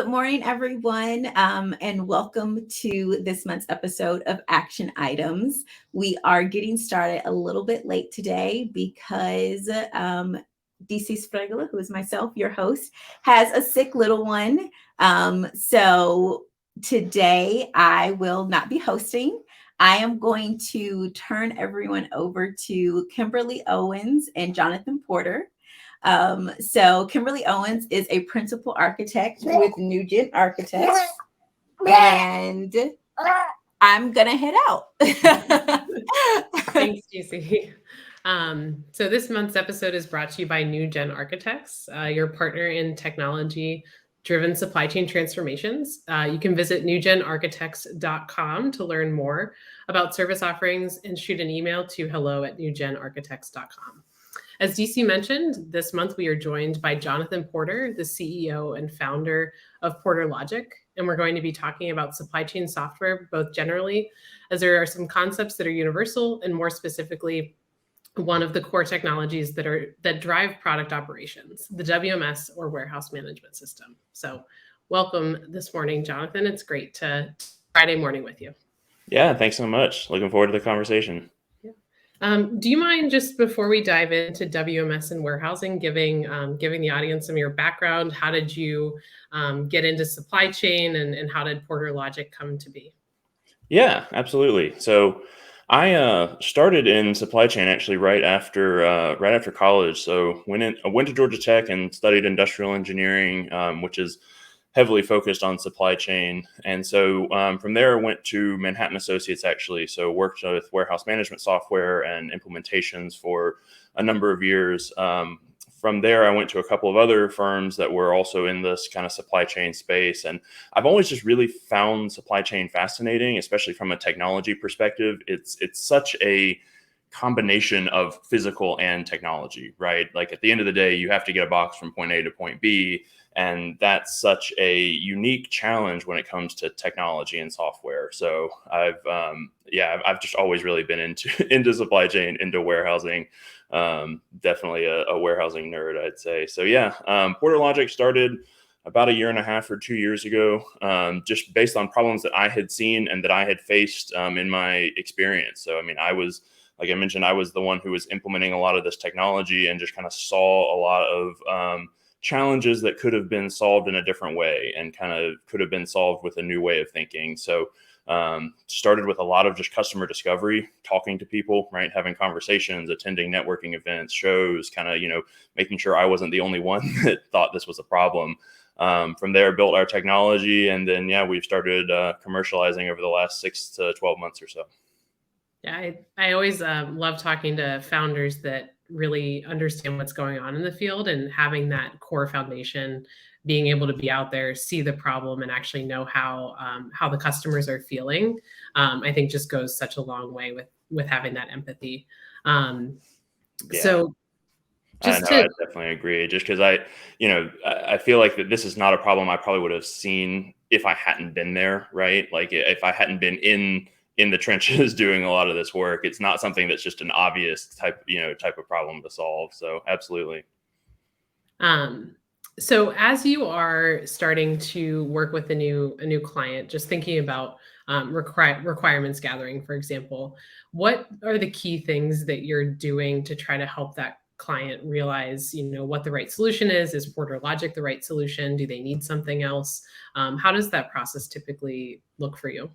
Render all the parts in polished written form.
Good morning, everyone, and welcome to this month's episode of Action Items. We are getting started a little bit late today because DC Spregula, who is myself, your host, has a sick little one. So today I will not be hosting. I am going to turn everyone over to Kimberlee Owens and Jonathan Porter. So Kimberlee Owens is a principal architect with New Gen Architects, and I'm gonna head out. Thanks, GC. So this month's episode is brought to you by New Gen Architects, your partner in technology-driven supply chain transformations. You can visit newgenarchitects.com to learn more about service offerings and shoot an email to hello@newgenarchitects.com. As DC mentioned, this month we are joined by Jonathan Porter, the CEO and founder of PorterLogic, and we're going to be talking about supply chain software, both generally, as there are some concepts that are universal, and more specifically, one of the core technologies that drive product operations, the WMS or warehouse management system. So welcome this morning, Jonathan. It's great to Friday morning with you. Yeah, thanks so much. Looking forward to the conversation. Do you mind, just before we dive into WMS and warehousing, giving the audience some of your background? How did you get into supply chain, and how did PorterLogic come to be? Yeah, absolutely. So I started in supply chain actually right after college. So I went to Georgia Tech and studied industrial engineering, which is heavily focused on supply chain. And so from there, I went to Manhattan Associates, actually. So worked with warehouse management software and implementations for a number of years. From there, I went to a couple of other firms that were also in this kind of supply chain space. And I've always just really found supply chain fascinating, especially from a technology perspective. It's such a combination of physical and technology, right? Like at the end of the day, you have to get a box from point A to point B. And that's such a unique challenge when it comes to technology and software. So I've just always really been into supply chain, into warehousing. Definitely a warehousing nerd, I'd say. So PorterLogic started about 1.5 or 2 years ago, just based on problems that I had seen and that I had faced in my experience. So I mean, like I mentioned, I was the one who was implementing a lot of this technology and just kind of saw a lot of challenges that could have been solved in a different way and kind of could have been solved with a new way of thinking. So started with a lot of just customer discovery, talking to people, right? Having conversations, attending networking events, shows, kind of, making sure I wasn't the only one that thought this was a problem. From there, built our technology. And then, we've started commercializing over the last 6 to 12 months or so. Yeah, I always love talking to founders that really understand what's going on in the field, and having that core foundation, being able to be out there, see the problem, and actually know how the customers are feeling, I think just goes such a long way with having that empathy. So I definitely agree. Just because I feel like that this is not a problem I probably would have seen if I hadn't been there, right? Like if I hadn't been in the trenches doing a lot of this work, it's not something that's just an obvious type of problem to solve. So absolutely. So as you are starting to work with a new client, just thinking about requirements gathering, for example, what are the key things that you're doing to try to help that client realize, what the right solution is? Is PorterLogic the right solution? Do they need something else? How does that process typically look for you?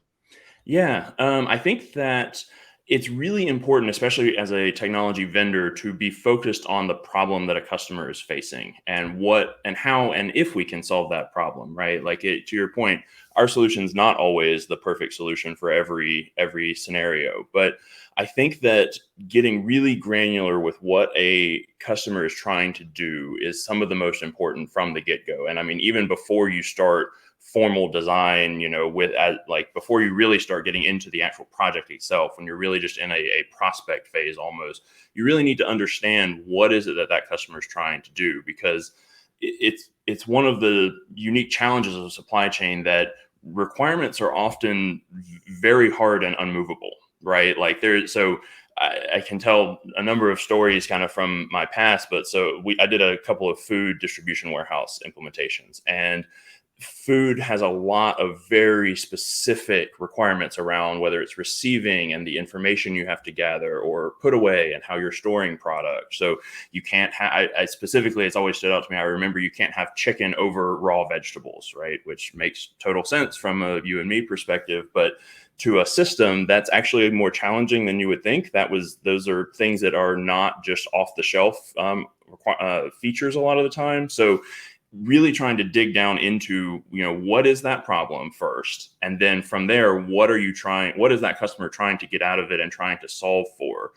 Yeah, I think that it's really important, especially as a technology vendor, to be focused on the problem that a customer is facing and what and how and if we can solve that problem, right? Like to your point, our solution is not always the perfect solution for every scenario, but I think that getting really granular with what a customer is trying to do is some of the most important from the get-go. And I mean, even before you start formal design, before you really start getting into the actual project itself, when you're really just in a prospect phase almost, you really need to understand what is it that customer is trying to do, because it's one of the unique challenges of supply chain that requirements are often very hard and unmovable, right? Like I can tell a number of stories kind of from my past, but I did a couple of food distribution warehouse implementations, and food has a lot of very specific requirements around whether it's receiving and the information you have to gather, or put away and how you're storing product. So you can't have, I specifically, it's always stood out to me. I remember you can't have chicken over raw vegetables, right? Which makes total sense from a you and me perspective, but to a system that's actually more challenging than you would think. Those are things that are not just off the shelf features a lot of the time. So really trying to dig down into, what is that problem first? And then from there, what is that customer trying to get out of it and trying to solve for?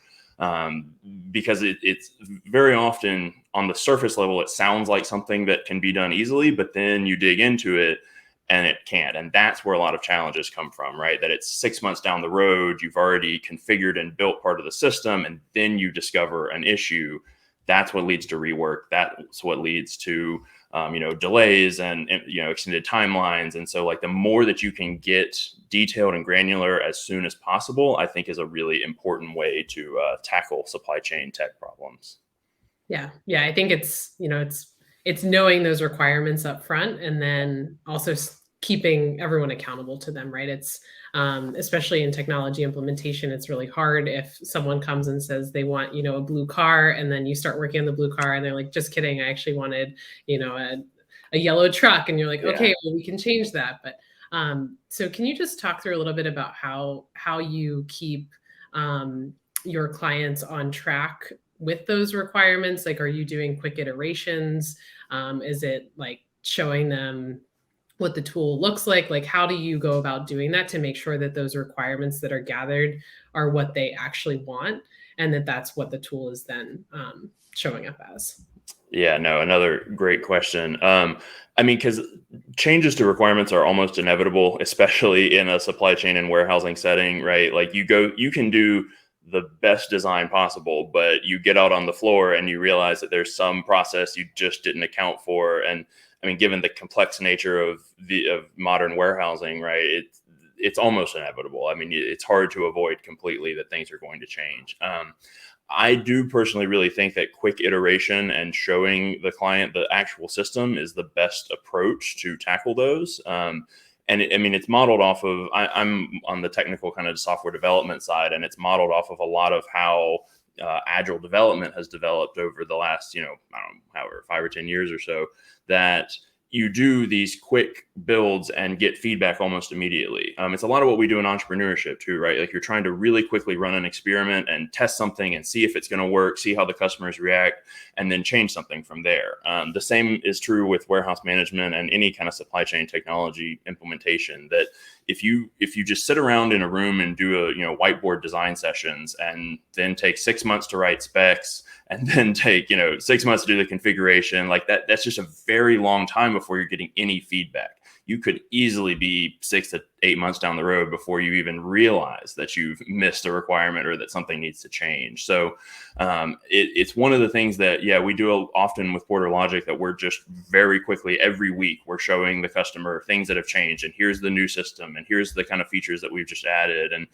Because it's very often on the surface level, it sounds like something that can be done easily, but then you dig into it and it can't. And that's where a lot of challenges come from, right? That it's 6 months down the road, you've already configured and built part of the system, and then you discover an issue. That's what leads to rework. That's what leads to delays and extended timelines. And so, like, the more that you can get detailed and granular as soon as possible, I think is a really important way to tackle supply chain tech problems. Yeah. I think it's knowing those requirements up front, and then also keeping everyone accountable to them, right? It's especially in technology implementation, it's really hard if someone comes and says they want, a blue car, and then you start working on the blue car and they're like, just kidding, I actually wanted, a yellow truck. And you're like, okay, well, we can change that. But so can you just talk through a little bit about how you keep your clients on track with those requirements? Like, are you doing quick iterations? Is it like showing them what the tool looks like? Like, how do you go about doing that to make sure that those requirements that are gathered are what they actually want, and that's what the tool is then showing up as? Yeah, no, another great question. Because changes to requirements are almost inevitable, especially in a supply chain and warehousing setting, right? Like, you can do the best design possible, but you get out on the floor and you realize that there's some process you just didn't account for. And given the complex nature of modern warehousing, right, it's almost inevitable. It's hard to avoid completely that things are going to change. I do personally really think that quick iteration and showing the client the actual system is the best approach to tackle those. It's modeled off of, I'm on the technical kind of software development side, and it's modeled off of a lot of how agile development has developed over the last, 5 or 10 years or so, that you do these quick builds and get feedback almost immediately. It's a lot of what we do in entrepreneurship too, right? Like, you're trying to really quickly run an experiment and test something and see if it's going to work, see how the customers react, and then change something from there. The same is true with warehouse management and any kind of supply chain technology implementation, that if you just sit around in a room and do whiteboard design sessions, and then take 6 months to write specs, and then take 6 months to do the configuration, like that's just a very long time before you're getting any feedback. You could easily be 6 to 8 months down the road before you even realize that you've missed a requirement or that something needs to change. So it's one of the things that, we do often with PorterLogic, that we're just very quickly, every week, we're showing the customer things that have changed, and here's the new system, and here's the kind of features that we've just added, and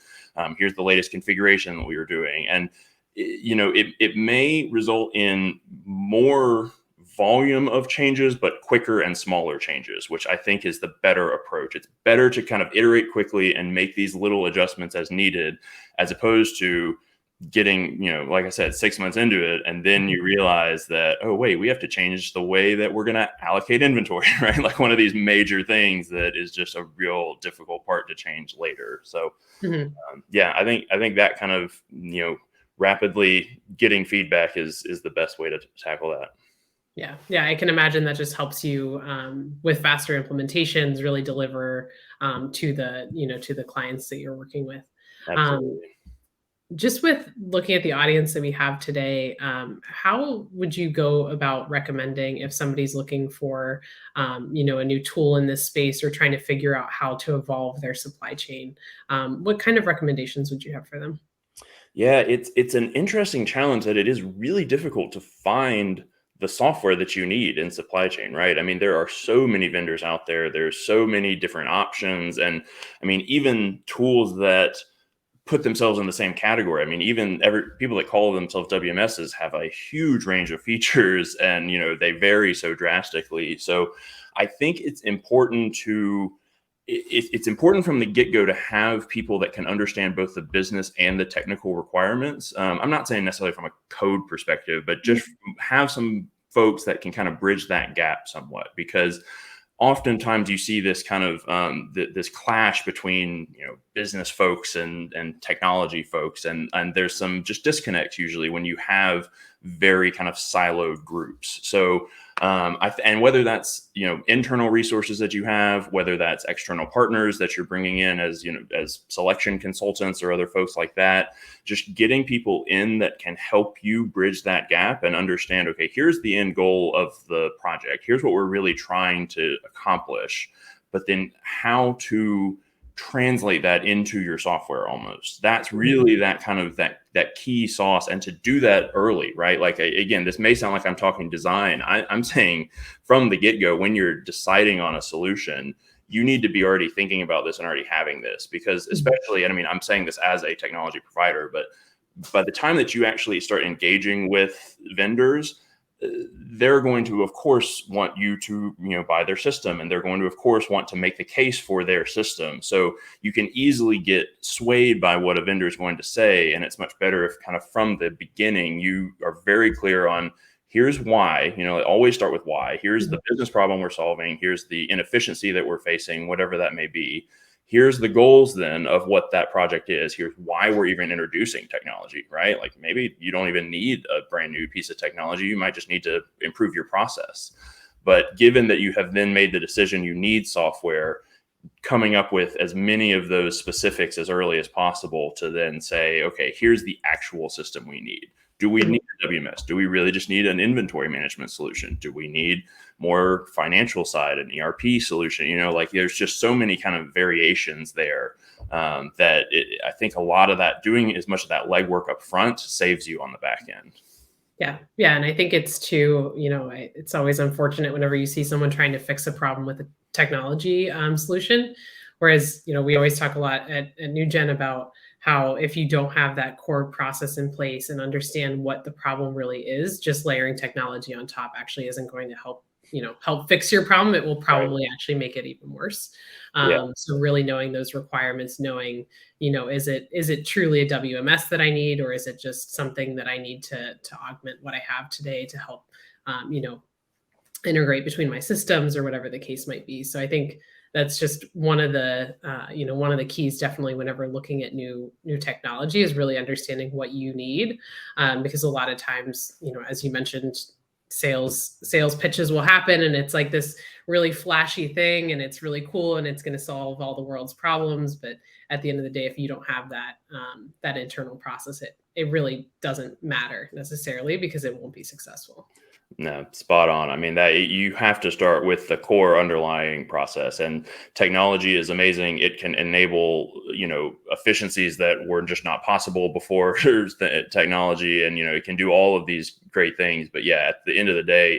here's the latest configuration that we were doing. And it may result in more volume of changes, but quicker and smaller changes, which I think is the better approach. It's better to kind of iterate quickly and make these little adjustments as needed, as opposed to getting, like I said, 6 months into it, and then you realize that, oh, wait, we have to change the way that we're going to allocate inventory, right? Like, one of these major things that is just a real difficult part to change later. So, I think that kind of, rapidly getting feedback is the best way to tackle that. Yeah, I can imagine that just helps you with faster implementations, really deliver to the clients that you're working with. Absolutely. Just with looking at the audience that we have today, how would you go about recommending, if somebody's looking for a new tool in this space, or trying to figure out how to evolve their supply chain? What kind of recommendations would you have for them? Yeah, it's an interesting challenge that it is really difficult to find the software that you need in supply chain, right? There are so many vendors out there. There's so many different options. And even tools that put themselves in the same category. Even people that call themselves WMSs have a huge range of features, and they vary so drastically. So I think it's important it's important from the get-go to have people that can understand both the business and the technical requirements. I'm not saying necessarily from a code perspective, but just have some folks that can kind of bridge that gap somewhat, because oftentimes you see this kind of this clash between business folks and technology folks, and there's some just disconnect usually when you have very kind of siloed groups. So and whether that's internal resources that you have, whether that's external partners that you're bringing in as as selection consultants or other folks like that, just getting people in that can help you bridge that gap and understand, okay, here's the end goal of the project, here's what we're really trying to accomplish, but then how to translate that into your software. Almost that's really that kind of that key sauce, and to do that early, right? Like, again, this may sound like I'm talking design. I'm saying from the get-go, when you're deciding on a solution, you need to be already thinking about this and already having this, because especially, and I mean, I'm saying this as a technology provider, but by the time that you actually start engaging with vendors, they're going to, of course, want you to, buy their system, and they're going to, of course, want to make the case for their system. So you can easily get swayed by what a vendor is going to say. And it's much better if kind of from the beginning, you are very clear on, here's why, always start with why. Here's the business problem we're solving. Here's the inefficiency that we're facing, whatever that may be. Here's the goals then of what that project is. Here's why we're even introducing technology, right? Like, maybe you don't even need a brand new piece of technology. You might just need to improve your process. But given that you have then made the decision you need software, coming up with as many of those specifics as early as possible to then say, okay, here's the actual system we need. Do we need a WMS? Do we really just need an inventory management solution? Do we need more financial side, an ERP solution? Like, there's just so many kind of variations there that I think a lot of that, doing as much of that legwork up front, saves you on the back end. Yeah. Yeah. And I think it's too, it's always unfortunate whenever you see someone trying to fix a problem with a technology solution. Whereas, we always talk a lot at NewGen about how if you don't have that core process in place and understand what the problem really is, just layering technology on top actually isn't going to help fix your problem. It will probably actually make it even worse. So really knowing those requirements, knowing, is it truly a WMS that I need, or is it just something that I need to augment what I have today to help, integrate between my systems or whatever the case might be. So I think that's just one of the, one of the keys definitely whenever looking at new technology is really understanding what you need. Because a lot of times, as you mentioned, sales pitches will happen and it's like this really flashy thing and it's really cool and it's going to solve all the world's problems. But at the end of the day, if you don't have that, that internal process, it really doesn't matter necessarily because it won't be successful. No, spot on. I mean, that you have to start with the core underlying process, and technology is amazing. It can enable, efficiencies that were just not possible before there's the technology, and, it can do all of these great things. But yeah, at the end of the day,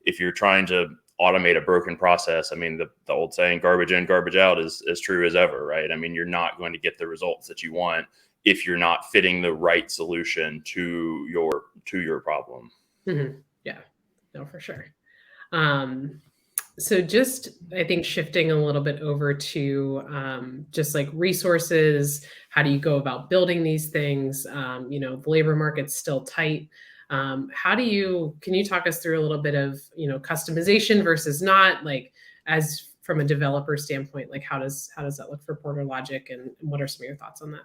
if you're trying to automate a broken process, I mean, the old saying, garbage in, garbage out is as true as ever, right? I mean, you're not going to get the results that you want if you're not fitting the right solution to your problem. Mm-hmm. Yeah, no, for sure. So just, I think, shifting a little bit over to just like resources, how do you go about building these things? The labor market's still tight. Can you talk us through a little bit of, customization versus not, like, as from a developer standpoint, like how does that look for PorterLogic, and what are some of your thoughts on that?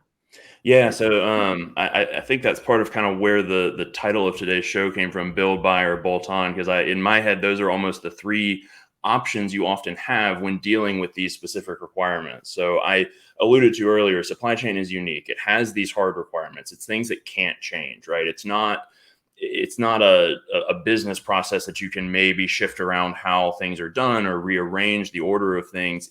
Yeah, so I think that's part of kind of where the title of today's show came from, build, buy, or bolt on, because in my head, those are almost the three options you often have when dealing with these specific requirements. So I alluded to earlier, supply chain is unique. It has these hard requirements. It's things that can't change, right? It's not a business process that you can maybe shift around how things are done or rearrange the order of things.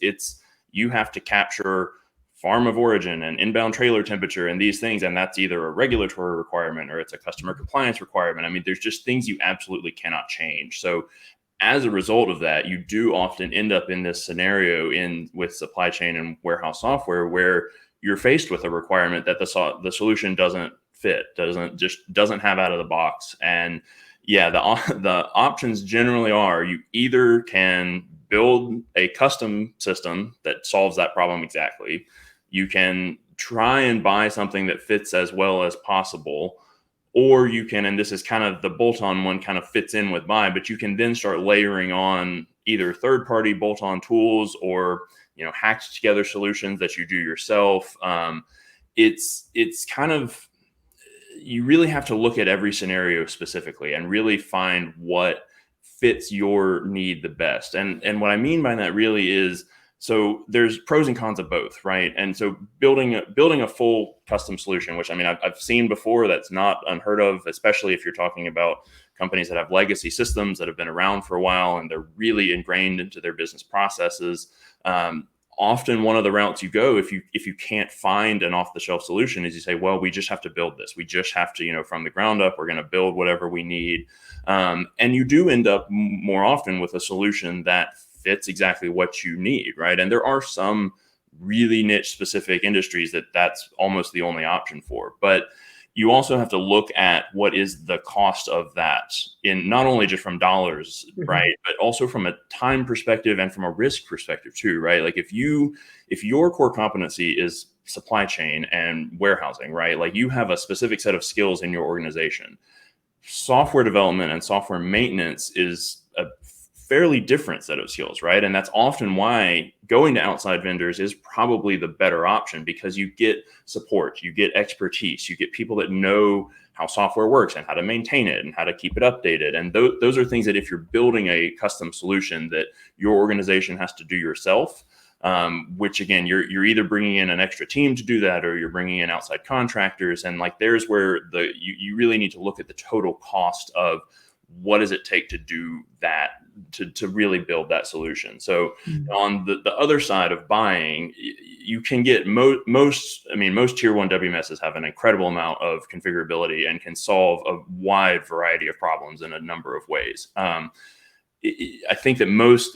You have to capture farm of origin and inbound trailer temperature and these things. And that's either a regulatory requirement or it's a customer compliance requirement. I mean, there's just things you absolutely cannot change. So as a result of that, you do often end up in this scenario with supply chain and warehouse software where you're faced with a requirement that the solution doesn't fit, doesn't have out of the box. And yeah, the options generally are, you either can build a custom system that solves that problem exactly. You can try and buy something that fits as well as possible, or you can, and this is kind of the bolt-on one, kind of fits in with mine, but you can then start layering on either third-party bolt-on tools or hacked together solutions that you do yourself. It's kind of, you really have to look at every scenario specifically and really find what fits your need the best. And what I mean by that really is, so there's pros and cons of both, right? And so building a full custom solution, which I mean, I've seen before, that's not unheard of, especially if you're talking about companies that have legacy systems that have been around for a while and they're really ingrained into their business processes. Often one of the routes you go, if you can't find an off-the-shelf solution, is you say, well, we just have to build this. We just have to, from the ground up, we're going to build whatever we need. And you do end up more often with a solution that fits exactly what you need, right? And there are some really niche specific industries that's almost the only option for. But you also have to look at what is the cost of that, in not only just from dollars, right, but also from a time perspective and from a risk perspective too, right? Like if your core competency is supply chain and warehousing, right? Like you have a specific set of skills in your organization. Software development and software maintenance is a fairly different set of skills, right? And that's often why going to outside vendors is probably the better option, because you get support, you get expertise, you get people that know how software works and how to maintain it and how to keep it updated. And those are things that if you're building a custom solution that your organization has to do yourself, which again, you're either bringing in an extra team to do that, or you're bringing in outside contractors. And like, there's where you really need to look at the total cost of what does it take to do that, to really build that solution. So on the other side of buying, you can get most tier one WMSs have an incredible amount of configurability and can solve a wide variety of problems in a number of ways. I think that most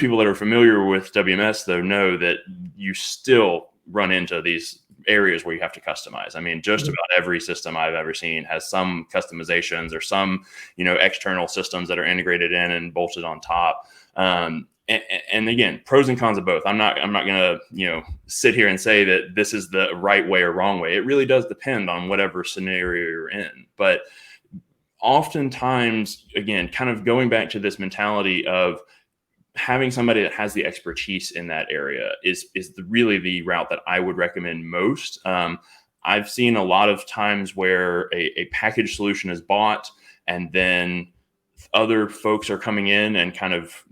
people that are familiar with WMS, though, know that you still run into these areas where you have to customize. I mean, just about every system I've ever seen has some customizations or some, external systems that are integrated in and bolted on top. And again, pros and cons of both. I'm not going to, sit here and say that this is the right way or wrong way. It really does depend on whatever scenario you're in. But oftentimes, again, kind of going back to this mentality of having somebody that has the expertise in that area is really the route that I would recommend most. I've seen a lot of times where a package solution is bought and then other folks are coming in and kind of,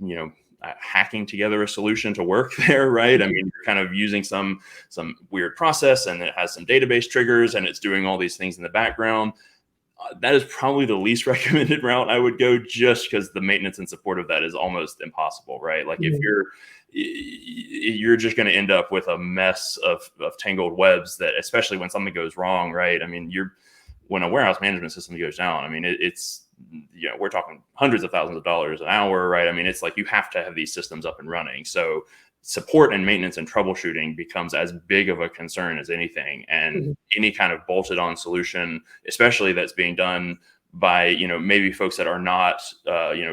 hacking together a solution to work there, right? I mean, you're kind of using some weird process and it has some database triggers and it's doing all these things in the background. That is probably the least recommended route I would go, just because the maintenance and support of that is almost impossible, right? Like if you're just going to end up with a mess of tangled webs that, especially when something goes wrong, right? I mean, when a warehouse management system goes down, I mean, it's we're talking hundreds of thousands of dollars an hour, right? I mean, it's like you have to have these systems up and running. So support and maintenance and troubleshooting becomes as big of a concern as anything. And any kind of bolted on solution, especially that's being done by, maybe folks that are not,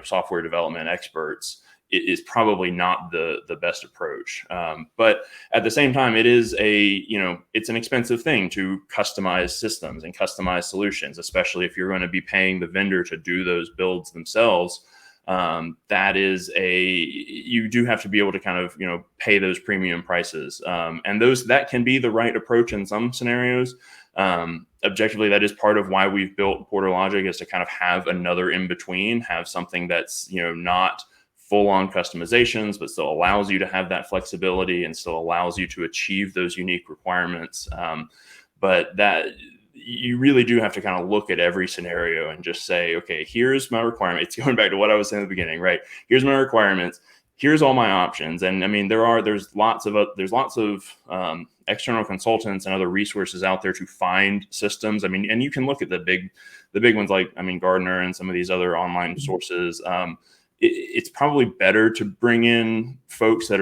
software development experts, is probably not the best approach. But at the same time, it is it's an expensive thing to customize systems and customize solutions, especially if you're going to be paying the vendor to do those builds themselves. You do have to be able to kind of, pay those premium prices. And that can be the right approach in some scenarios. Objectively, that is part of why we've built PorterLogic, is to kind of have another in between, have something that's, not full on customizations, but still allows you to have that flexibility and still allows you to achieve those unique requirements. But that, you really do have to kind of look at every scenario and just say, okay, here's my requirement. It's going back to what I was saying at the beginning, right? Here's my requirements. Here's all my options. And I mean, there's lots of external consultants and other resources out there to find systems. I mean, and you can look at the big ones like, Gartner and some of these other online sources. It's probably better to bring in folks that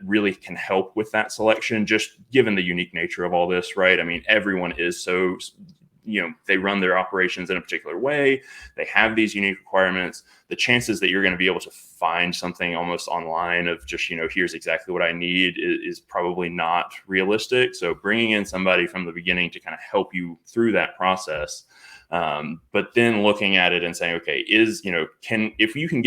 really can help with that selection, just given the unique nature of all this, right? I mean, everyone is so, they run their operations in a particular way. They have these unique requirements. The chances that you're going to be able to find something almost online of just, here's exactly what I need is probably not realistic. So bringing in somebody from the beginning to kind of help you through that process. But then looking at it and saying, okay, if you can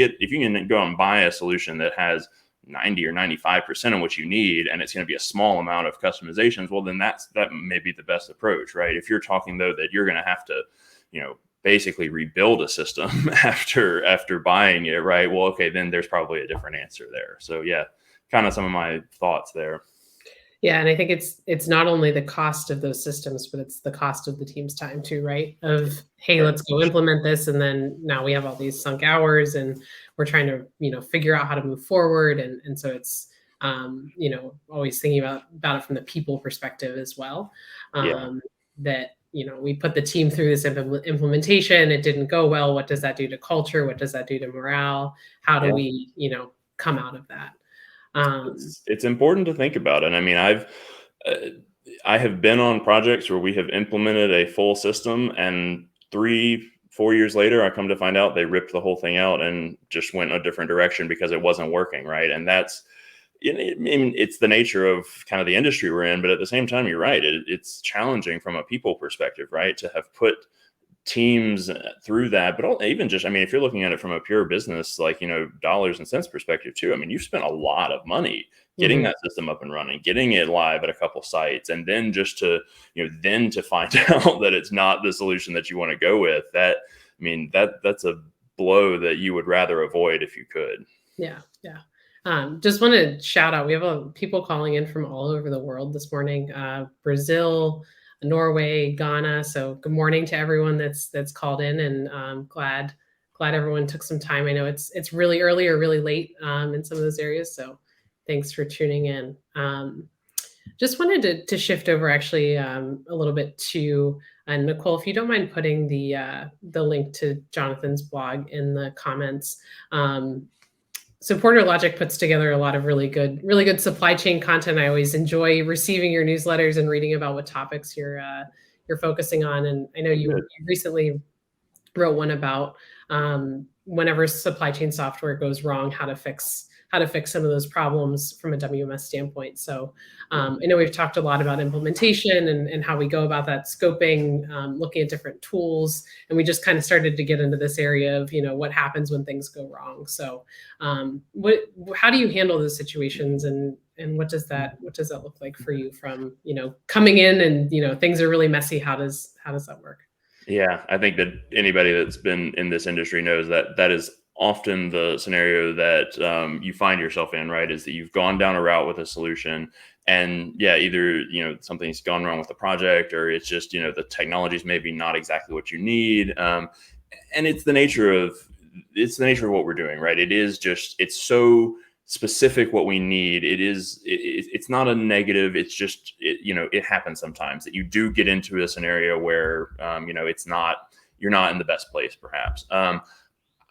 go out and buy a solution that has 90 or 95% of what you need, and it's going to be a small amount of customizations, well, then that may be the best approach, right? If you're talking though that you're going to have to, basically rebuild a system after buying it, right? Well, okay, then there's probably a different answer there. So yeah, kind of some of my thoughts there. Yeah, and I think it's not only the cost of those systems, but it's the cost of the team's time too, right? Of, hey, let's go implement this, and then now we have all these sunk hours, and we're trying to figure out how to move forward, and so it's always thinking about it from the people perspective as well. That we put the team through this implementation, it didn't go well. What does that do to culture? What does that do to morale? How do we come out of that? It's important to think about it. I mean, I have been on projects where we have implemented a full system, and 3-4 years later, I come to find out they ripped the whole thing out and just went a different direction because it wasn't working, right? And it's the nature of kind of the industry we're in, but at the same time, you're right. It's challenging from a people perspective, right? To have put teams through that, but even just, if you're looking at it from a pure business, like, dollars and cents perspective too, you've spent a lot of money getting that system up and running, getting it live at a couple sites. And then just to, then to find out that it's not the solution that you want to go with, that's a blow that you would rather avoid if you could. Yeah. Yeah. Just want to shout out, we have people calling in from all over the world this morning, Brazil, Norway, Ghana. So good morning to everyone that's called in, and glad everyone took some time. I know it's really early or really late in some of those areas. So thanks for tuning in. Just wanted to shift over actually a little bit to Nicole, if you don't mind putting the link to Jonathan's blog in the comments. So PorterLogic puts together a lot of really good supply chain content. I always enjoy receiving your newsletters and reading about what topics you're focusing on. And I know you recently wrote one about whenever supply chain software goes wrong, how to fix some of those problems from a WMS standpoint. So I know we've talked a lot about implementation and how we go about that scoping, looking at different tools, and we just kind of started to get into this area of what happens when things go wrong. So how do you handle those situations, and what does that look like for you from coming in and things are really messy? How does that work? Yeah, I think that anybody that's been in this industry knows that is often the scenario that you find yourself in, right? Is that you've gone down a route with a solution, and either something's gone wrong with the project, or it's just the technology's maybe not exactly what you need, and it's the nature of what we're doing, right? It's so specific what we need. It's not a negative. It's just it happens sometimes that you do get into a scenario where you're not in the best place, perhaps.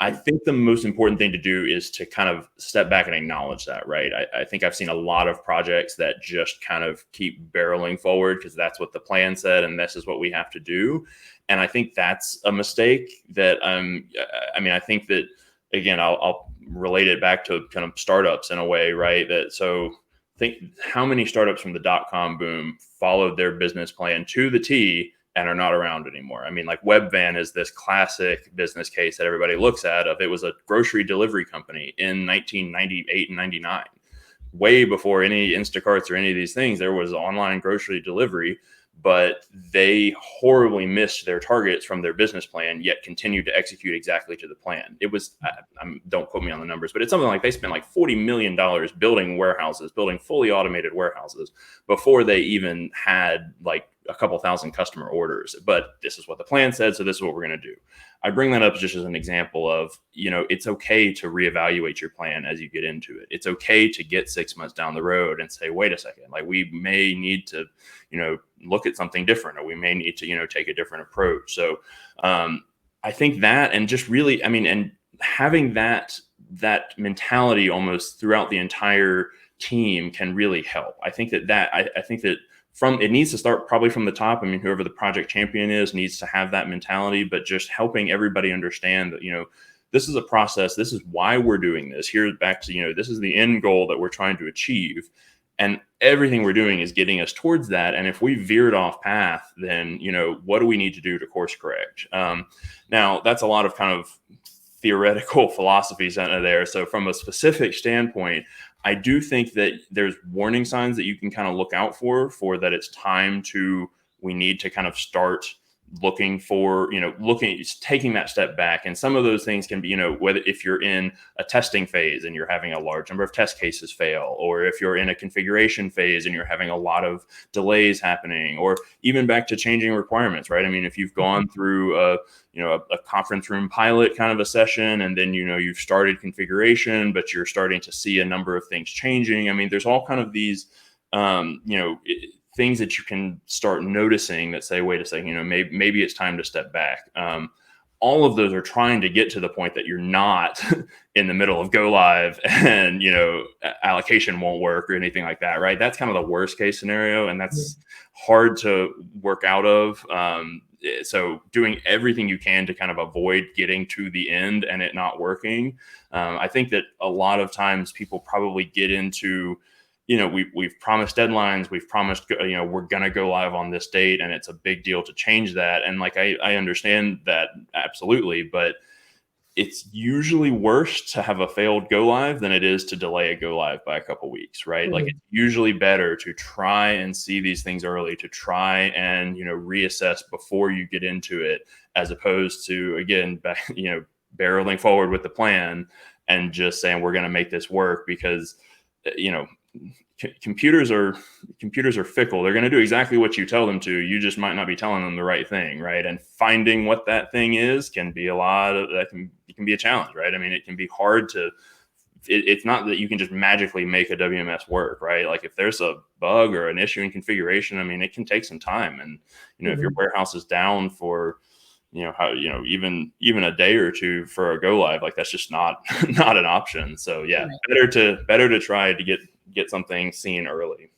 I think the most important thing to do is to kind of step back and acknowledge that, right? I think I've seen a lot of projects that just kind of keep barreling forward because that's what the plan said and this is what we have to do. And I think that's a mistake that, I think that, again, I'll relate it back to kind of startups in a way, right? So think how many startups from the .com boom followed their business plan to the T and are not around anymore. Like Webvan is this classic business case that everybody looks at of, it was a grocery delivery company in 1998 and 99. Way before any Instacarts or any of these things, there was online grocery delivery, but they horribly missed their targets from their business plan, yet continued to execute exactly to the plan. It was, don't quote me on the numbers, but it's something like they spent like $40 million building fully automated warehouses before they even had like a couple thousand customer orders. But this is what the plan said, so this is what we're going to do. I bring that up just as an example of, it's okay to reevaluate your plan as you get into it. It's okay to get 6 months down the road and say, wait a second, like we may need to, look at something different, or we may need to, take a different approach. So I think that, and just really, and having that mentality almost throughout the entire team can really help. I think that it needs to start probably from the top. I mean, whoever the project champion is needs to have that mentality, but just helping everybody understand that, this is a process. This is why we're doing this. Here's back to, this is the end goal that we're trying to achieve. And everything we're doing is getting us towards that. And if we veered off path, then, what do we need to do to course correct? Now, that's a lot of kind of theoretical philosophies under there. So from a specific standpoint, I do think that there's warning signs that you can kind of look out for that it's time we need to kind of start looking for, taking that step back. And some of those things can be, whether if you're in a testing phase and you're having a large number of test cases fail, or if you're in a configuration phase and you're having a lot of delays happening, or even back to changing requirements, right? I mean, if you've gone through a conference room pilot kind of a session, and then, you've started configuration, but you're starting to see a number of things changing. I mean, there's all kind of these, things that you can start noticing that say, wait a second, maybe it's time to step back. All of those are trying to get to the point that you're not in the middle of go live and, allocation won't work or anything like that, right? That's kind of the worst case scenario. And that's hard to work out of. So doing everything you can to kind of avoid getting to the end and it not working. I think that a lot of times people probably get into, we've promised deadlines, we've promised, we're going to go live on this date, and it's a big deal to change that. And like, I understand that absolutely, but it's usually worse to have a failed go live than it is to delay a go live by a couple weeks, right? Mm-hmm. Like, it's usually better to try and see these things early, to try and, reassess before you get into it, as opposed to, again, barreling forward with the plan and just saying, we're going to make this work because, computers are fickle. They're going to do exactly what you tell them to. You just might not be telling them the right thing, right? And finding what that thing is can be it can be a challenge, right? I mean, it can be hard to. It's not that you can just magically make a WMS work, right? Like, if there's a bug or an issue in configuration, I mean, it can take some time. And if your warehouse is down for even a day or two for a go live, like, that's just not an option. So yeah, right. better to try to get something seen early.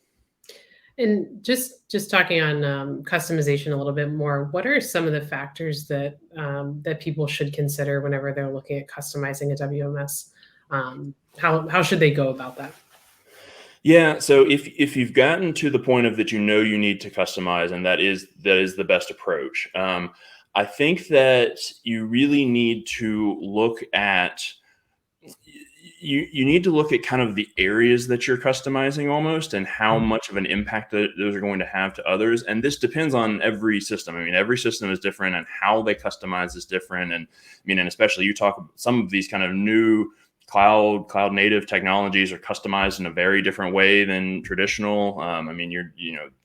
And just talking on customization a little bit more, what are some of the factors that that people should consider whenever they're looking at customizing a WMS? How should they go about that? Yeah, so if you've gotten to the point of that, you need to customize, and that is the best approach. I think that you really need to look at. You need to look at kind of the areas that you're customizing almost, and how much of an impact that those are going to have to others. And this depends on every system. I mean, every system is different, and how they customize is different. And and especially you talk some of these kind of new cloud native technologies are customized in a very different way than traditional.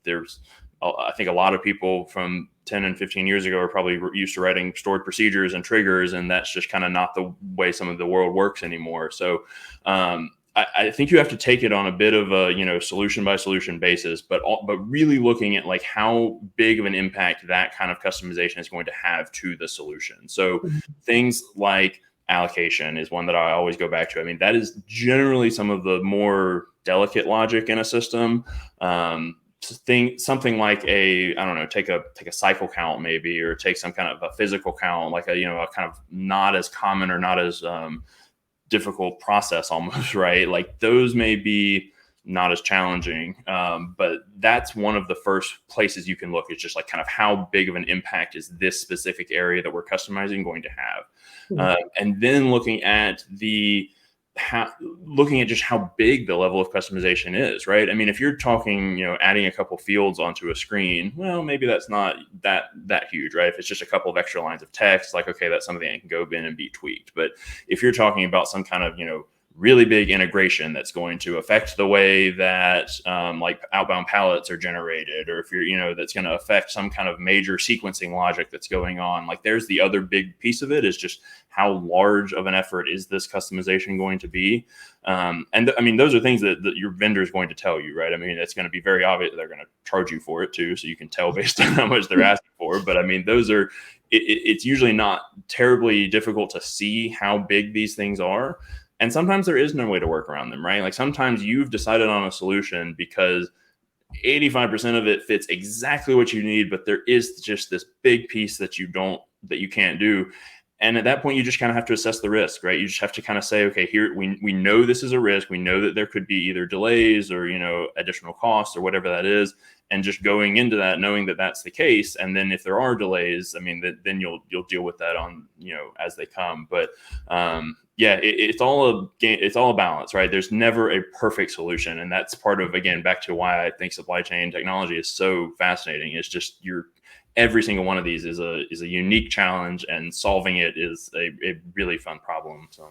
There's, I think a lot of people from 10 and 15 years ago are probably used to writing stored procedures and triggers, and that's just kind of not the way some of the world works anymore. So I think you have to take it on a bit of a solution by solution basis, but really looking at like how big of an impact that kind of customization is going to have to the solution. So things like allocation is one that I always go back to. I mean, that is generally some of the more delicate logic in a system. Something like take a cycle count maybe, or take some kind of a physical count, like a kind of not as common or not as difficult process almost, right? Like, those may be not as challenging, but that's one of the first places you can look. It's just like kind of how big of an impact is this specific area that we're customizing going to have, and then looking at just how big the level of customization is, right? I mean, if you're talking, adding a couple fields onto a screen, well, maybe that's not that huge, right? If it's just a couple of extra lines of text, like, okay, that's something that can go in and be tweaked. But if you're talking about some kind of, really big integration that's going to affect the way that like outbound pallets are generated, or if you're, that's going to affect some kind of major sequencing logic that's going on, like, there's the other big piece of it, is just how large of an effort is this customization going to be? Those are things that your vendor is going to tell you, right? I mean, it's going to be very obvious. They're going to charge you for it too, so you can tell based on how much they're asking for. But I mean, it's usually not terribly difficult to see how big these things are. And sometimes there is no way to work around them, right? Like, sometimes you've decided on a solution because 85% of it fits exactly what you need, but there is just this big piece that you can't do. And at that point, you just kind of have to assess the risk, right? You just have to kind of say, okay, here we know this is a risk. We know that there could be either delays or, additional costs or whatever that is. And just going into that, knowing that that's the case. And then if there are delays, I mean, then you'll deal with that on, as they come. But it's all a balance, right? There's never a perfect solution. And that's part of, again, back to why I think supply chain technology is so fascinating. It's just every single one of these is a unique challenge, and solving it is a really fun problem. So.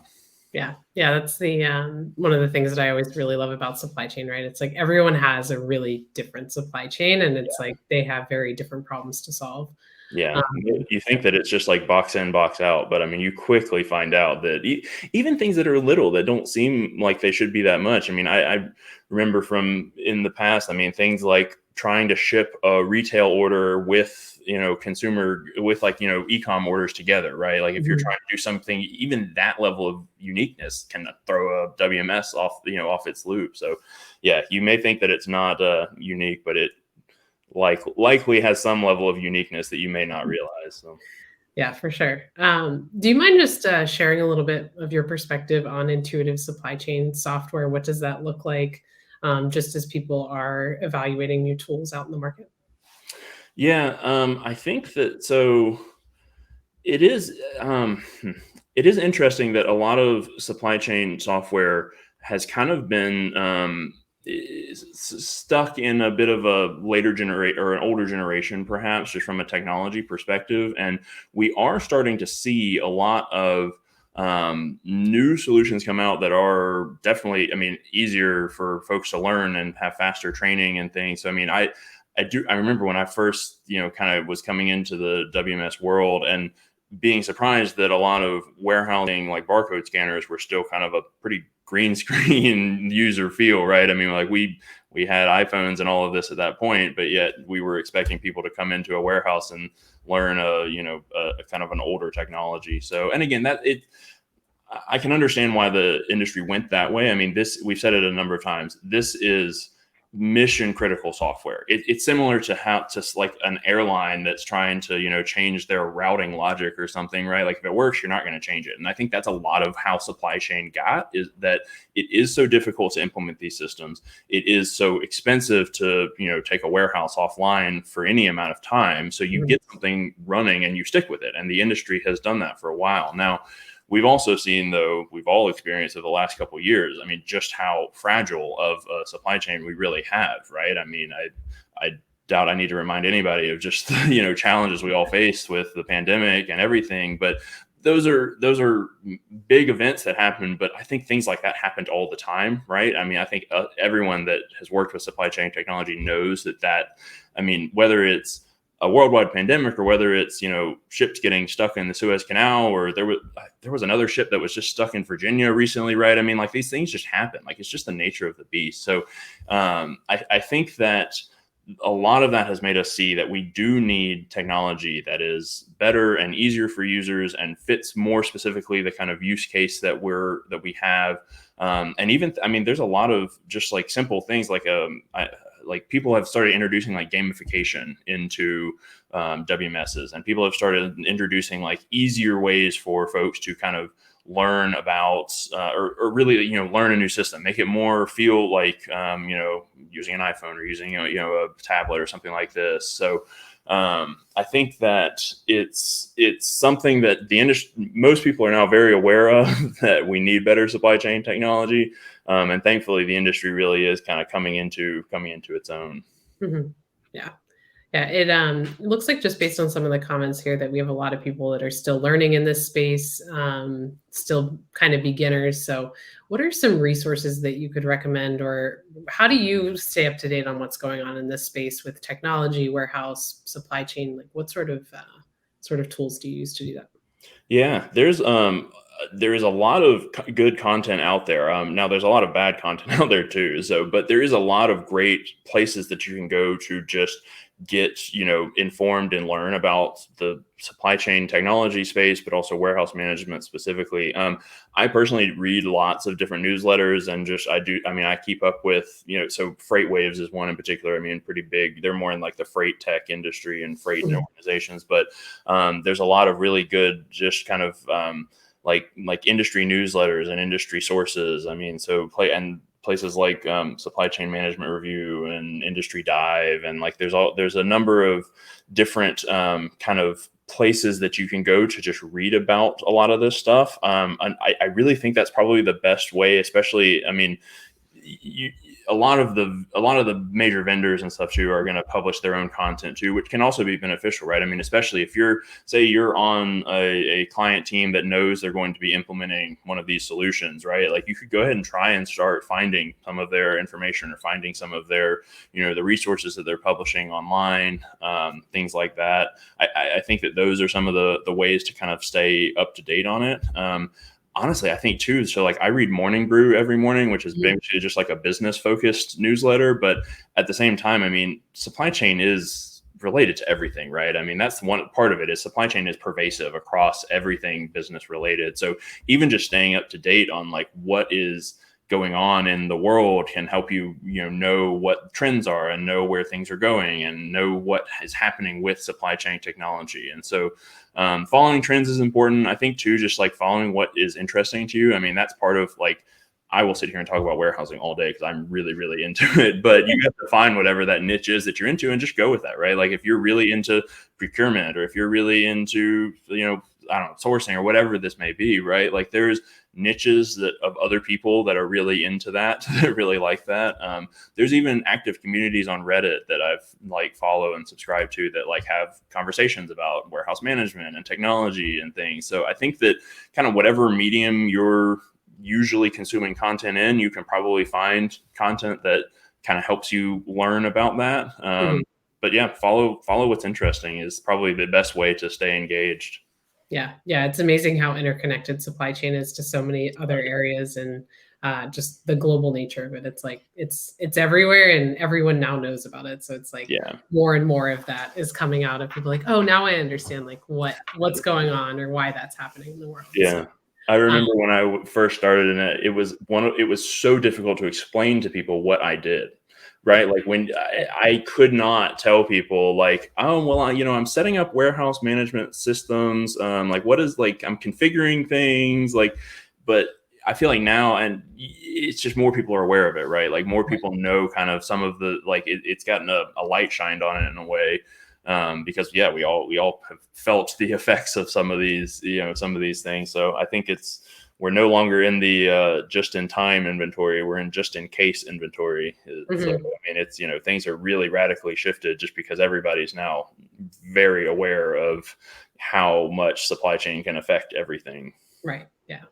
Yeah. That's the one of the things that I always really love about supply chain, right? It's like everyone has a really different supply chain, and it's like they have very different problems to solve. Yeah, you think that it's just like box in, box out, but I mean, you quickly find out that even things that are little that don't seem like they should be that much. I mean, I remember from in the past, I mean, things like trying to ship a retail order with consumer with e-com orders together, right? Like if you're trying to do something, even that level of uniqueness can throw a WMS off its loop. So yeah, you may think that it's not unique, but it likely has some level of uniqueness that you may not realize. So. Yeah, for sure. Do you mind just sharing a little bit of your perspective on intuitive supply chain software? What does that look like, just as people are evaluating new tools out in the market? Yeah, I think that so. It is interesting that a lot of supply chain software has kind of been stuck in a bit of a later generation or an older generation, perhaps, just from a technology perspective. And we are starting to see a lot of new solutions come out that are definitely, I mean, easier for folks to learn and have faster training and things. So, I mean, I remember when I first, kind of was coming into the WMS world and being surprised that a lot of warehousing like barcode scanners were still kind of a pretty green screen user feel, right? I mean, like we had iPhones and all of this at that point, but yet we were expecting people to come into a warehouse and learn a kind of an older technology. So, and again, I can understand why the industry went that way. I mean, we've said it a number of times. This is mission critical software. It's similar to like an airline that's trying to change their routing logic or something, right? Like if it works, you're not going to change it. And I think that's a lot of how supply chain got, is that it is so difficult to implement these systems. It is so expensive to take a warehouse offline for any amount of time. So you get something running and you stick with it. And the industry has done that for a while now. We've also seen, though, we've all experienced over the last couple of years, I mean, just how fragile of a supply chain we really have, right? I mean, I doubt I need to remind anybody of just challenges we all faced with the pandemic and everything. But those are big events that happen. But I think things like that happened all the time, right? I mean, I think everyone that has worked with supply chain technology knows that, I mean, whether it's a worldwide pandemic or whether it's ships getting stuck in the Suez Canal, or there was another ship that was just stuck in Virginia recently, right? I mean, like these things just happen. Like it's just the nature of the beast. So I think that a lot of that has made us see that we do need technology that is better and easier for users and fits more specifically the kind of use case that we have. And even I mean, there's a lot of just like simple things like people have started introducing like gamification into WMSs, and people have started introducing like easier ways for folks to kind of learn about or really learn a new system, make it more feel like using an iPhone or using a tablet or something like this. So I think that it's something that the industry, most people are now very aware of, that we need better supply chain technology. And thankfully the industry really is kind of coming into its own. Mm-hmm. Yeah. It looks like, just based on some of the comments here, that we have a lot of people that are still learning in this space, still kind of beginners. So what are some resources that you could recommend, or how do you stay up to date on what's going on in this space with technology, warehouse, supply chain? Like what sort of tools do you use to do that? Yeah, there's there is a lot of good content out there. Now there's a lot of bad content out there too. So, but there is a lot of great places that you can go to just get, informed and learn about the supply chain technology space, but also warehouse management specifically. I personally read lots of different newsletters and I keep up with, so Freight Waves is one in particular. I mean, pretty big. They're more in like the freight tech industry and freight organizations, but there's a lot of really good, just kind of, like industry newsletters and industry sources. I mean, places like Supply Chain Management Review and Industry Dive, and like there's a number of different kind of places that you can go to just read about a lot of this stuff. And I really think that's probably the best way, especially, I mean, a lot of the major vendors and stuff too are going to publish their own content too, which can also be beneficial, right? I mean, especially if you're on a client team that knows they're going to be implementing one of these solutions, right? Like you could go ahead and try and start finding some of their information or finding some of their, the resources that they're publishing online, things like that. I think that those are some of the ways to kind of stay up to date on it. Honestly, I think too, so like I read Morning Brew every morning, which is basically just like a business focused newsletter. But at the same time, I mean, supply chain is related to everything, right? I mean, that's one part of it, is supply chain is pervasive across everything business related. So even just staying up to date on like what is going on in the world can help you, know what trends are and know where things are going and know what is happening with supply chain technology. And so following trends is important. I think too, just like following what is interesting to you. I mean, that's part of like, I will sit here and talk about warehousing all day because I'm really, really into it, but you have to find whatever that niche is that you're into and just go with that, right? Like if you're really into procurement, or if you're really into, I don't know, sourcing or whatever this may be, right? Like there's niches of other people that are really into that, that really like that. There's even active communities on Reddit that I've like follow and subscribe to that like have conversations about warehouse management and technology and things. So I think that kind of whatever medium you're usually consuming content in, you can probably find content that kind of helps you learn about that. But yeah, follow what's interesting is probably the best way to stay engaged. Yeah. It's amazing how interconnected supply chain is to so many other areas, and just the global nature of it. It's like it's everywhere, and everyone now knows about it. So it's like more and more of that is coming out of people like, oh, now I understand like what's going on or why that's happening in the world. Yeah. So, I remember when I first started in it, it was so difficult to explain to people what I did. Right. Like when I could not tell people like, oh, well, I'm setting up warehouse management systems. Like what is like, I'm configuring things like, but I feel like now, and it's just more people are aware of it, right? Like more people know kind of some of the, like it's gotten a light shined on it in a way. Because we all have felt the effects of some of these things. So I think we're no longer in the just-in-time inventory. We're in just-in-case inventory. So, I mean, it's, things are really radically shifted just because everybody's now very aware of how much supply chain can affect everything. Right. Yeah.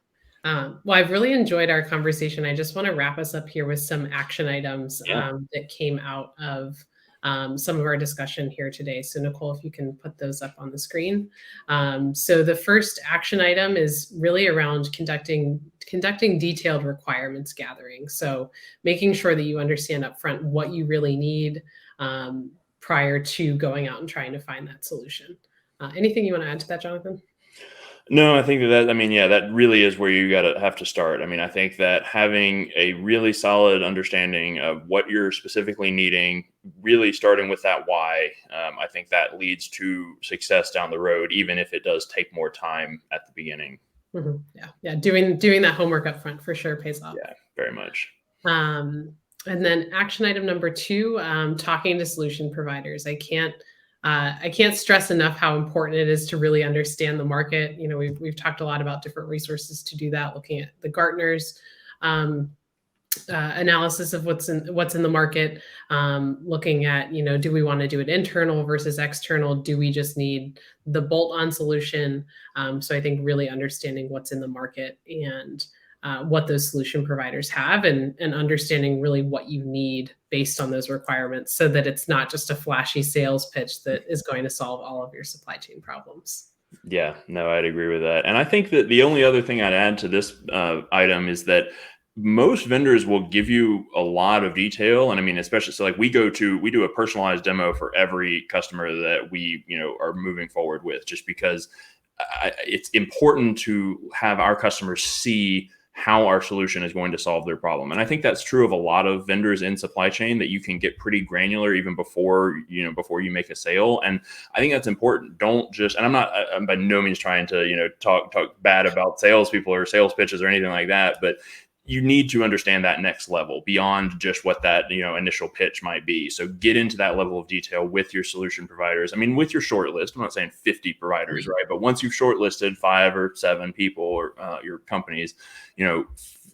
Well, I've really enjoyed our conversation. I just want to wrap us up here with some action items that came out of some of our discussion here today. So Nicole, if you can put those up on the screen. So the first action item is really around conducting detailed requirements gathering. So making sure that you understand upfront what you really need prior to going out and trying to find that solution. Anything you want to add to that, Jonathan? No, I think that really is where you have to start. I mean, I think that having a really solid understanding of what you're specifically needing, really starting with that why, I think that leads to success down the road, even if it does take more time at the beginning. Yeah. Doing that homework up front for sure pays off. Yeah, very much. And then action item number 2, talking to solution providers. I can't stress enough how important it is to really understand the market. We've talked a lot about different resources to do that, looking at the Gartner's analysis of what's in the market, looking at, do we want to do it internal versus external? Do we just need the bolt-on solution? So I think really understanding what's in the market and what those solution providers have, and understanding really what you need based on those requirements, so that it's not just a flashy sales pitch that is going to solve all of your supply chain problems. Yeah, no, I'd agree with that. And I think that the only other thing I'd add to this item is that most vendors will give you a lot of detail. And I mean, especially so like we do a personalized demo for every customer that we, are moving forward with, just because it's important to have our customers see how our solution is going to solve their problem. And I think that's true of a lot of vendors in supply chain, that you can get pretty granular even before you make a sale. And I think that's important. Don't just, and I'm by no means trying to, talk bad about salespeople or sales pitches or anything like that, but you need to understand that next level beyond just what that initial pitch might be. So get into that level of detail with your solution providers. I mean, with your short list, I'm not saying 50 providers, right? But once you've shortlisted 5 or 7 people or your companies,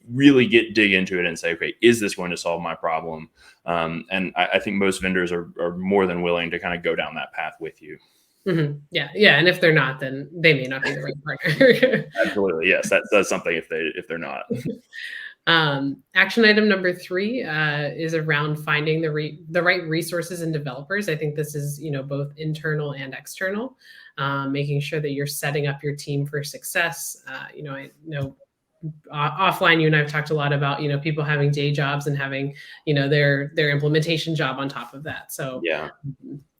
really dig into it and say, okay, is this going to solve my problem? And I think most vendors are more than willing to kind of go down that path with you. Mm-hmm. Yeah. And if they're not, then they may not be the right partner. Absolutely. Yes. That's something if they're not. Action item number 3 is around finding the right resources and developers. I think this is, both internal and external, making sure that you're setting up your team for success. I know offline, you and I've talked a lot about, people having day jobs and having, their implementation job on top of that. So yeah.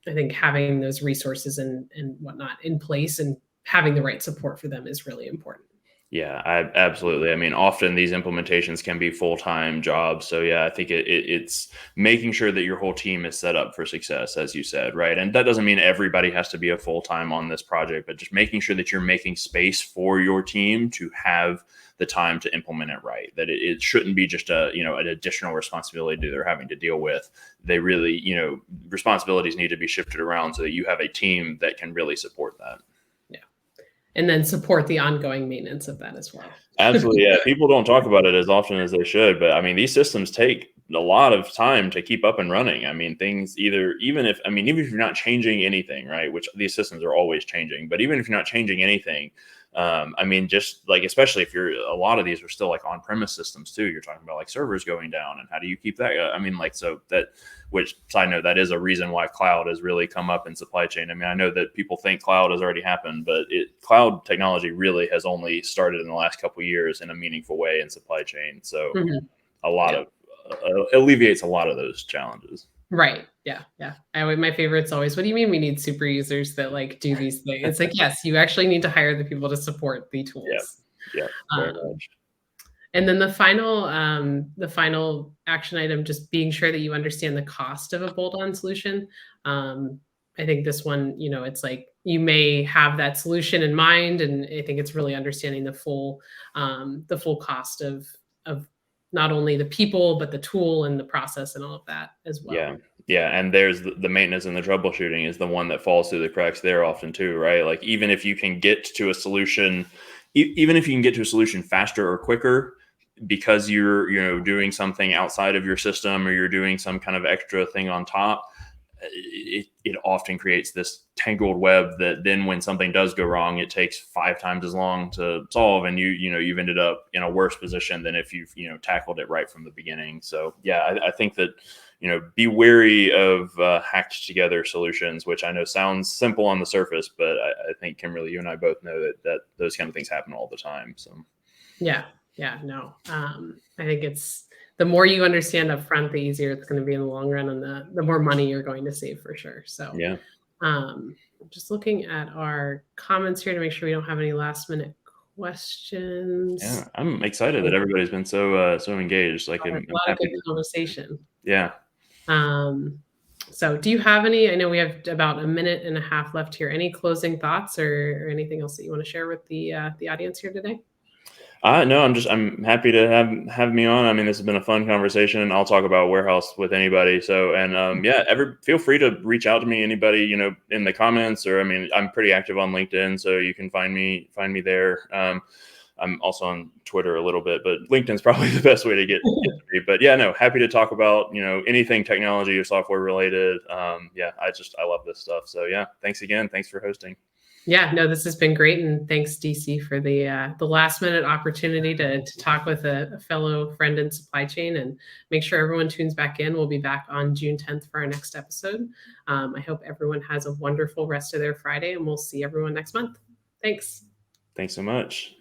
I think having those resources and whatnot in place and having the right support for them is really important. Yeah, absolutely. I mean, often these implementations can be full-time jobs. So yeah, I think it's making sure that your whole team is set up for success, as you said, right? And that doesn't mean everybody has to be a full-time on this project, but just making sure that you're making space for your team to have the time to implement it right. That it shouldn't be just an additional responsibility they're having to deal with. They really, responsibilities need to be shifted around so that you have a team that can really support that. And then support the ongoing maintenance of that as well. Absolutely. Yeah. People don't talk about it as often as they should, but I mean, these systems take a lot of time to keep up and running. I mean, things even if you're not changing anything, right, which these systems are always changing, but even if you're not changing anything, just like, especially if a lot of these are still like on-premise systems too, you're talking about like servers going down and how do you keep that? Which side note, that is a reason why cloud has really come up in supply chain. I mean, I know that people think cloud has already happened, but cloud technology really has only started in the last couple of years in a meaningful way in supply chain. So alleviates a lot of those challenges. Right. Yeah. My favorite's always, what do you mean we need super users that like do these things? It's like, yes, you actually need to hire the people to support the tools. Yeah. Very much. And then the final action item, just being sure that you understand the cost of a bolt-on solution. I think this one, it's like you may have that solution in mind, and I think it's really understanding the full cost of not only the people, but the tool and the process and all of that as well. Yeah. And there's the maintenance and the troubleshooting is the one that falls through the cracks there often too, right? Like even if you can get to a solution, faster or quicker, because you're doing something outside of your system or you're doing some kind of extra thing on top, it often creates this tangled web that then when something does go wrong, it takes 5 times as long to solve, and you've ended up in a worse position than if you've tackled it right from the beginning. So yeah, I think that be wary of hacked together solutions, which I know sounds simple on the surface, but I think Kimberlee, you and I both know that those kind of things happen all the time. So no, I think it's the more you understand up front, the easier it's going to be in the long run, and the more money you're going to save for sure. So yeah. Just looking at our comments here to make sure we don't have any last minute questions. Yeah, I'm excited that everybody's been so engaged. Like a lot of good conversation. Yeah. So do you have any? I know we have about a minute and a half left here. Any closing thoughts or anything else that you want to share with the audience here today? No, I'm happy to have me on. I mean, this has been a fun conversation. I'll talk about warehouse with anybody. So, and feel free to reach out to me, anybody, in the comments, or, I'm pretty active on LinkedIn, so you can find me there. I'm also on Twitter a little bit, but LinkedIn's probably the best way to get to me. But yeah, no, happy to talk about, anything technology or software related. I love this stuff. So yeah, thanks again. Thanks for hosting. Yeah, no, this has been great. And thanks, DC, for the last minute opportunity to talk with a fellow friend in supply chain, and make sure everyone tunes back in. We'll be back on June 10th for our next episode. I hope everyone has a wonderful rest of their Friday, and we'll see everyone next month. Thanks. Thanks so much.